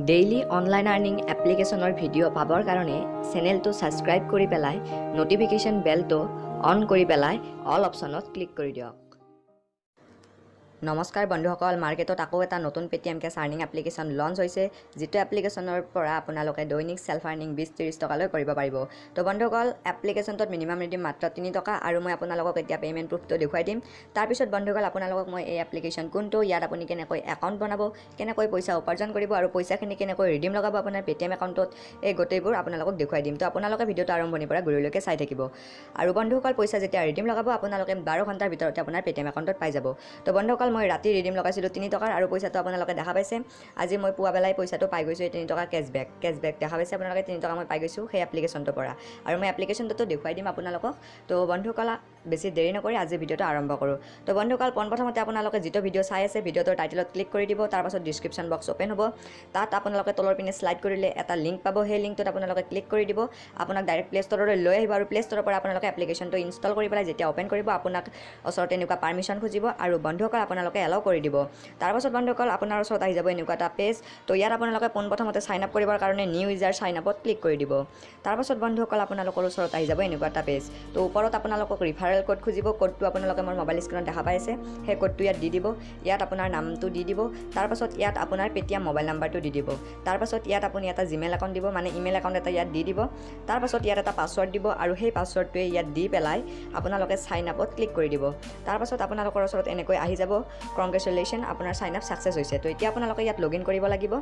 Daily online earning এপ্লিকেশ্যনৰ video' পাবৰ কাৰণে চেনেলটো ছাবস্ক্ৰাইব কৰি পেলাই ন'টিফিকেশ্যন বেলটো অন কৰি পেলাই অল অপশ্যনত ক্লিক কৰি দিয়ক। নমস্কাৰ বন্ধুসকল, মাৰ্কেটত আকৌ এটা নতুন Paytm cash earning application launch হৈছে, যিটো এপ্লিকেশ্যনৰ পৰা আপোনালোকে দৈনিক চেল্ফ আৰ্নিং 20-30 টকালৈ কৰিব পাৰিব। তো বন্ধুসকল, এপ্লিকেশ্যনটোত মিনিমাম ৰিডিম মাত্ৰ 3 টকা আৰু মই আপোনালোকক এতিয়া পে'মেণ্ট প্ৰুফটো দেখুৱাই দিম। তাৰপিছত বন্ধুসকল, আপোনালোকক মই এই এপ্লিকেশ্যন কোনটো, ইয়াত আপুনি কেনেকৈ একাউণ্ট বনাব, কেনেকৈ পইচা উপাৰ্জন কৰিব আৰু পইচাখিনি কেনেকৈ ৰিডিম লগাব আপোনাৰ পেটিএম একাউণ্টত, এই গোটেইবোৰ আপোনালোকক দেখুৱাই দিম। তো আপোনালোকে ভিডিঅ'টো আৰম্ভণিৰ পৰা গুৰিলৈকে চাই থাকিব। আৰু বন্ধুসকল, পইচা যেতিয়া ৰিডিম লগাব আপোনালোকে 12 ঘণ্টাৰ ভিতৰতে আপোনাৰ পেটিএম একাউণ্টত পাই যাব। তো বন্ধুসকল, মই ৰাতি ৰিডিম লগাইছিলোঁ 3 টকাৰ আৰু পইচাটো আপোনালোকে দেখা পাইছে। আজি মই পুৱা বেলাই পইচাটো পাই গৈছোঁ, এই 3 টকা কেছবেক দেখা পাইছে আপোনালোকে। 3 টকা মই পাই গৈছোঁ সেই এপ্লিকেশ্যনটোৰ পৰা, আৰু মই এপ্লিকেশ্যনটো দেখুৱাই দিম আপোনালোকক। তো বন্ধুসকল, বেছি দেৰি নকৰি আজি ভিডিঅ'টো আৰম্ভ কৰোঁ। তো বন্ধুসকল, পোনপ্ৰথমতে আপোনালোকে যিটো ভিডিঅ' চাই আছে ভিডিঅ'টোৰ টাইটেলত ক্লিক কৰি দিব। তাৰপাছত ডিছক্ৰিপশ্যন বক্স অ'পেন হ'ব, তাত আপোনালোকে তলৰ পিনে শ্লাইড কৰিলে এটা লিংক পাব, সেই লিংকটোত আপোনালোকে ক্লিক কৰি দিব। আপোনাক ডাইৰেক্ট প্লে ষ্ট'ৰলৈ লৈ আহিব আৰু প্লে ষ্ট'ৰৰ পৰা আপোনালোকে এপ্লিকেশ্যনটো ইনষ্টল কৰি পেলাই যেতিয়া অ'পেন কৰিব আপোনাক ওচৰত এনেকুৱা পাৰ্মিশ্যন খুজিব আৰু বন্ধুসকল আপোনালোকে এলাউ কৰি দিব। তাৰপাছত বন্ধুসকল, আপোনাৰ ওচৰত আহি যাব এনেকুৱা এটা পেজ। তো ইয়াত আপোনালোকে পোনপ্ৰথমতে চাইন আপ কৰিবৰ কাৰণে নিউ ইউজাৰ চাইন আপত ক্লিক কৰি দিব। তাৰপাছত বন্ধুসকল, আপোনালোকৰ ওচৰত আহি যাব এনেকুৱা এটা পেজ। তো ওপৰত আপোনালোকক ৰিফাৰেল কোড খুজিব, কোডটো আপোনালোকে মোৰ মোবাইল স্ক্ৰীণত দেখা পাই আছে, সেই কোডটো ইয়াত দি দিব। ইয়াত আপোনাৰ নামটো দি দিব, তাৰপাছত ইয়াত আপোনাৰ পেটিএম মোবাইল নাম্বাৰটো দি দিব। তাৰপাছত ইয়াত আপুনি এটা জিমেইল একাউণ্ট দিব, মানে ইমেইল একাউণ্ট এটা ইয়াত দি দিব। তাৰপাছত ইয়াত এটা পাছৱৰ্ড দিব আৰু সেই পাছৱৰ্ডটোৱে ইয়াত দি পেলাই আপোনালোকে চাইন আপত ক্লিক কৰি দিব। তাৰপাছত আপোনালোকৰ ওচৰত এনেকৈ আহি যাব, কংগ্ৰেচুলেশ্যন, আপোনাৰ চাইন আপ ছাকচেছ হৈছে। তো এতিয়া আপোনালোকে ইয়াত লগ ইন কৰিব লাগিব।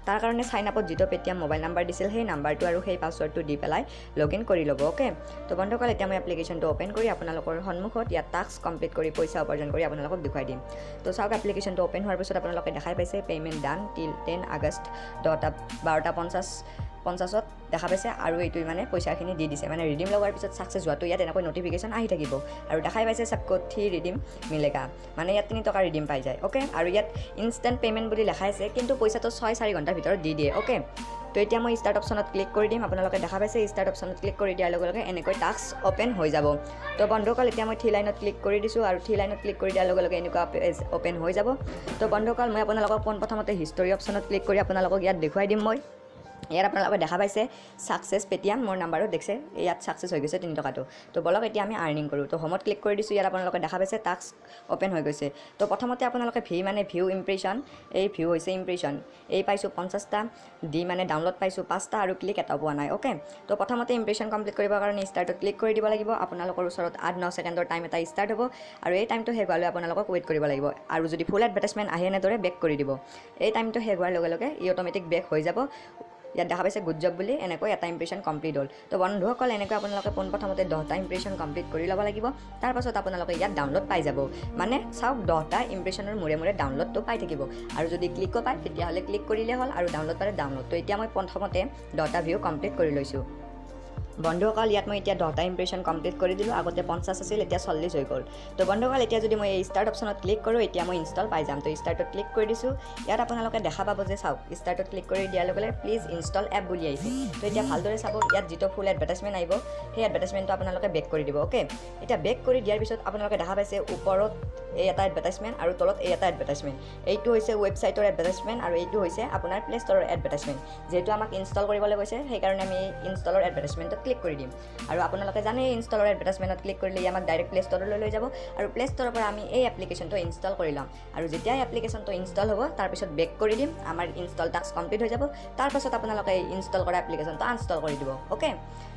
তাৰ কাৰণে চাইন আপত যিটো পেটিএম মোবাইল নাম্বাৰ দিছিল সেই নাম্বাৰটো আৰু সেই পাছৱৰ্ডটো দি পেলাই লগ ইন কৰি ল'ব। অ'কে। তো বন্ধুসকল, এতিয়া মই এপ্লিকেশ্যনটো অ'পেন কৰি আপোনালোকৰ সন্মুখত ইয়াত টাস্ক কমপ্লিট কৰি পইচা উপাৰ্জন কৰি আপোনালোকক দেখুৱাই দিম। তো চাওক, এপ্লিকেশ্যনটো অ'পেন হোৱাৰ পিছত আপোনালোকে দেখাই পাইছে পে'মেণ্ট ডান টিল 10 আগষ্ট 12:50 দেখা পাইছে, আৰু এইটো মানে পইচাখিনি দি দিছে, মানে ৰিডিম লগোৱাৰ পিছত ছাকচেছ হোৱাটো ইয়াত এনেকৈ ন'টিফিকেশ্যন আহি থাকিব আৰু দেখাই পাইছে সবকো 3 ৰিডিম মিলেগা, মানে ইয়াত 3 টকা ৰিডিম পাই যায়। অ'কে। আৰু ইয়াত ইনষ্টেণ্ট পে'মেণ্ট বুলি লেখা আছে, কিন্তু পইচাটো 6-4 ঘণ্টাৰ ভিতৰত দি দিয়ে। অ'কে। তো এতিয়া মই ষ্টাৰ্ট অপশ্যনত ক্লিক কৰি দিম। আপোনালোকে দেখা পাইছে ষ্টাৰ্ট অপশ্যনত ক্লিক কৰি দিয়াৰ লগে লগে এনেকৈ টাস্ক অ'পেন হৈ যাব। তো বন্ধুসকল, এতিয়া মই 3 লাইনত ক্লিক কৰি দিছোঁ আৰু 3 লাইনত ক্লিক কৰি দিয়াৰ লগে লগে এনেকুৱা পেজ অ'পেন হৈ যাব। তো বন্ধুসকল, মই আপোনালোকক পোনপ্ৰথমতে হিষ্টৰী অপশ্যনত ক্লিক কৰি আপোনালোকক ইয়াত দেখুৱাই দিম। মই ইয়াত আপোনালোকে দেখা পাইছে ছাকচেছ পেটিএম মোৰ নাম্বাৰত দেখিছে, ইয়াত ছাকচেছ হৈ গৈছে 3 টকাটো। তো বলক এতিয়া আমি আৰ্নিং কৰোঁ। তো হোমত ক্লিক কৰি দিছোঁ, ইয়াত আপোনালোকে দেখা পাইছে টাস্ক অ'পেন হৈ গৈছে। তো প্ৰথমতে আপোনালোকে মানে ভিউ ইমপ্ৰেশ্যন, এই ভিউ হৈছে ইমপ্ৰেশ্যন, এই পাইছোঁ 50টা, মানে ডাউনলোড পাইছোঁ 5টা আৰু ক্লিক এটাও পোৱা নাই। অ'কে। তো প্ৰথমতে ইমপ্ৰেশ্যন কমপ্লিট কৰিবৰ কাৰণে ষ্টাৰ্টত ক্লিক কৰি দিব লাগিব। আপোনালোকৰ ওচৰত 8-9 ছেকেণ্ডৰ টাইম এটা ষ্টাৰ্ট হ'ব আৰু এই টাইমটো শেষ হোৱালৈ আপোনালোকক ৱেইট কৰিব লাগিব। আৰু যদি ফুল এডভাৰটাইজমেণ্ট আহে এনেদৰে বেক কৰি দিব। এই টাইমটো শেষ হোৱাৰ লগে লগে ই অট'মেটিক বেক হৈ যাব। ইয়াত দেখা পাইছে গুড জব বুলি, এনেকৈ এটা ইমপ্ৰেশ্যন কমপ্লিট হ'ল। তো বন্ধুসকল, এনেকৈ আপোনালোকে পোনপ্ৰথমতে 10টা ইমপ্ৰেশ্যন কমপ্লিট কৰি ল'ব লাগিব। তাৰপাছত আপোনালোকে ইয়াত ডাউনলোড পাই যাব, মানে চাওক 10টা ইমপ্ৰেশ্যনৰ মূৰে মূৰে ডাউনলোডটো পাই থাকিব। আৰু যদি ক্লিকো পায় তেতিয়াহ'লে ক্লিক কৰিলে হ'ল, আৰু ডাউনলোড পালে ডাউনলোড। তো এতিয়া মই প্ৰথমতে 10টা ভিউ কমপ্লিট কৰি লৈছোঁ। বন্ধুসকল, ইয়াত মই এতিয়া 10টা ইমপ্ৰেশ্যন কমপ্লিট কৰি দিলোঁ। আগতে 50 আছিল, এতিয়া 40 হৈ গ'ল। তো বন্ধুসকল, এতিয়া যদি মই এই ষ্টাৰ্ট অপশ্যনত ক্লিক কৰোঁ এতিয়া মই ইনষ্টল পাই যাম। তো ষ্টাৰ্টত ক্লিক কৰি দিছোঁ। ইয়াত আপোনালোকে দেখা পাব যে চাওক, ষ্টাৰ্টত ক্লিক কৰি দিয়াৰ লগে লগে প্লিজ ইনষ্টল এপ বুলি আহিছে। তো এতিয়া ভালদৰে চাব, ইয়াত যিটো ফুল এডভাৰটাইজমেণ্ট আহিব সেই এডভাৰটাইজমেণ্টটো আপোনালোকে বেক কৰি দিব। অ'কে। এতিয়া বেক কৰি দিয়াৰ পিছত আপোনালোকে দেখা পাইছে ওপৰত এই এটা এডভাৰটাইজমেণ্ট আৰু তলত এই এটা এডভাৰটাইজমেণ্ট। এইটো হৈছে ৱেবছাইটৰ এডভাৰটাইজমেণ্ট আৰু এইটো হৈছে আপোনাৰ প্লে ষ্ট'ৰৰ এডভাৰটাইজমেণ্ট। যিহেতু আমাক ইনষ্টল কৰিবলৈ কৈছে সেইকাৰণে আমি ইনষ্টলৰ এডভাৰটাইজমেণ্টত ক্লিক কৰি দিম। আৰু আপোনালোকে জানে ইনষ্টলৰ এডভাৰটাইজমেণ্টত ক্লিক কৰিলে আমাক ডাইৰেক্ট প্লে ষ্ট'ৰলৈ লৈ যাব আৰু প্লে ষ্ট'ৰৰ পৰা আমি এই এপ্লিকেশ্যনটো ইনষ্টল কৰি ল'ম। আৰু যেতিয়া এপ্লিকেশ্যনটো ইনষ্টল হ'ব তাৰপিছত বেক কৰি দিম, আমাৰ ইনষ্টল টাস্ক কমপ্লিট হৈ যাব। তাৰপাছত আপোনালোকে ইনষ্টল কৰা এপ্লিকেশ্যনটো আনষ্টল কৰি দিব। অ'কে।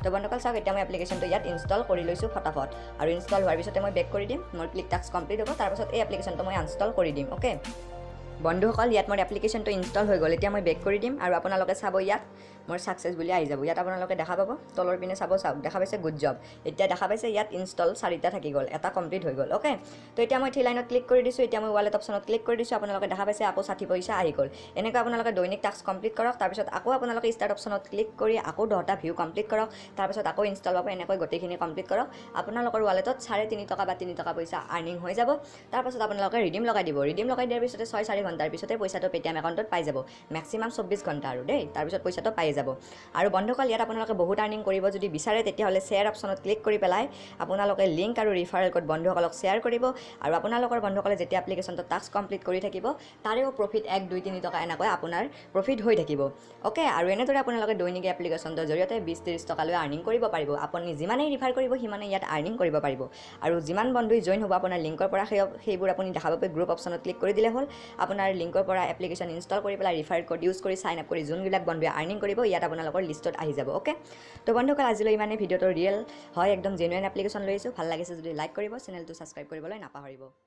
তো বন্ধুসকল চাওক, এতিয়া মই এপ্লিকেশ্যনটো ইয়াত ইনষ্টল কৰি লৈছোঁ ফটাফট, আৰু ইনষ্টল হোৱাৰ পিছতে মই বেক কৰি দিম, মোৰ ক্লিক টাস্ক কমপ্লিট হ'ব। তাৰপাছত এই এপ্লিকেশ্যনটো মই আনষ্টল কৰি দিম। অ'কে। বন্ধুসকল, ইয়াত মোৰ এপ্লিকেশ্যনটো ইনষ্টল হৈ গ'ল। এতিয়া মই বেক কৰি দিম আৰু আপোনালোকে চাব ইয়াত মোৰ ছাকচেছ বুলি আহি যাব। ইয়াত আপোনালোকে দেখা পাব, তলৰ পিনে চাব, চাওক দেখা পাইছে গুড জব। এতিয়া দেখা পাইছে ইয়াত ইনষ্টল 4টা থাকি গ'ল, এটা কমপ্লিট হৈ গ'ল। অ'কে। তো এতিয়া মই 3 লাইনত ক্লিক কৰি দিছোঁ। এতিয়া মই ৱালেট অপশ্যনত ক্লিক কৰি দিছোঁ। আপোনালোকে দেখা পাইছে আকৌ 60 পইচা আহি গ'ল। এনেকৈ আপোনালোকে দৈনিক টাস্ক কমপ্লিট কৰক। তাৰপিছত আকৌ আপোনালোকে ষ্টাৰ্ট অপশ্যনত ক্লিক কৰি আকৌ 10টা ভিউ কমপ্লিট কৰক। তাৰপিছত আকৌ ইনষ্টল পাব, এনেকৈ গোটেইখিনি কমপ্লিট কৰক। আপোনালোকৰ ৱালেটত 3.5 টকা বা 3 টকা পইচা আৰ্নিং হৈ যাব। তাৰপাছত আপোনালোকে ৰিডিম লগাই দিব। ৰিডিম লগাই দিয়াৰ পিছতে 6-4 ঘণ্টাৰ পিছতে পইচাটো পেটিএম একাউণ্টত পাই যাব মেক্সিমাম 24 ঘণ্টা আৰু দেই তাৰপিছত পইচাটো পাই যাব আৰু বন্ধুসকল ইয়াত আপোনালোকে বহুত আৰ্নিং কৰিব যদি বিচাৰে তেতিয়াহ'লে শ্বেয়াৰ অপশ্যনত ক্লিক কৰি পেলাই আপোনালোকে লিংক আৰু ৰিফাৰেল কোড বন্ধুসকলক শ্বেয়াৰ কৰিব আৰু আপোনালোকৰ বন্ধুসকলে যেতিয়া এপ্লিকেশ্যনটো টাস্ক কমপ্লিট কৰি থাকিব তাৰেও প্ৰফিট 1 2 3 টকা এনেকৈ আপোনাৰ প্ৰফিট হৈ থাকিব অ'কে আৰু এনেদৰে আপোনালোকে দৈনিক এপ্লিকেশ্যনটোৰ জৰিয়তে 20-30 টকালৈ আৰ্নিং কৰিব পাৰিব আপুনি যিমানেই ৰিফাৰ কৰিব সিমানেই ইয়াত আৰ্নিং কৰিব পাৰিব আৰু যিমান বন্ধুই জইন হ'ব আপোনাৰ লিংকৰ পৰা সেইবোৰ আপুনি দেখাব পাব গ্ৰুপ অপশ্যনত ক্লিক কৰি দিলে হ'ল আপোনাৰ লিংকৰ পৰা এপ্লিকেশ্যন ইনষ্টল কৰি পেলাই ৰিফাৰ কোড ইউজ কৰি সাইন আপ কৰি যোনবিলাক বন্ধুৱে আৰ্নিং কৰিব ইয়াত আপোনালোকৰ লিষ্টত আহি যাব অ'কে তো বন্ধুসকল আজিলৈ ইমানে ভিডিঅ'টো ৰিয়েল হয় একদম জেনুইন এপ্লিকেশ্যন লৈছোঁ ভাল লাগিছে যদি লাইক কৰিব চেনেলটো ছাবস্ক্ৰাইব কৰিবলৈ নাপাহৰিব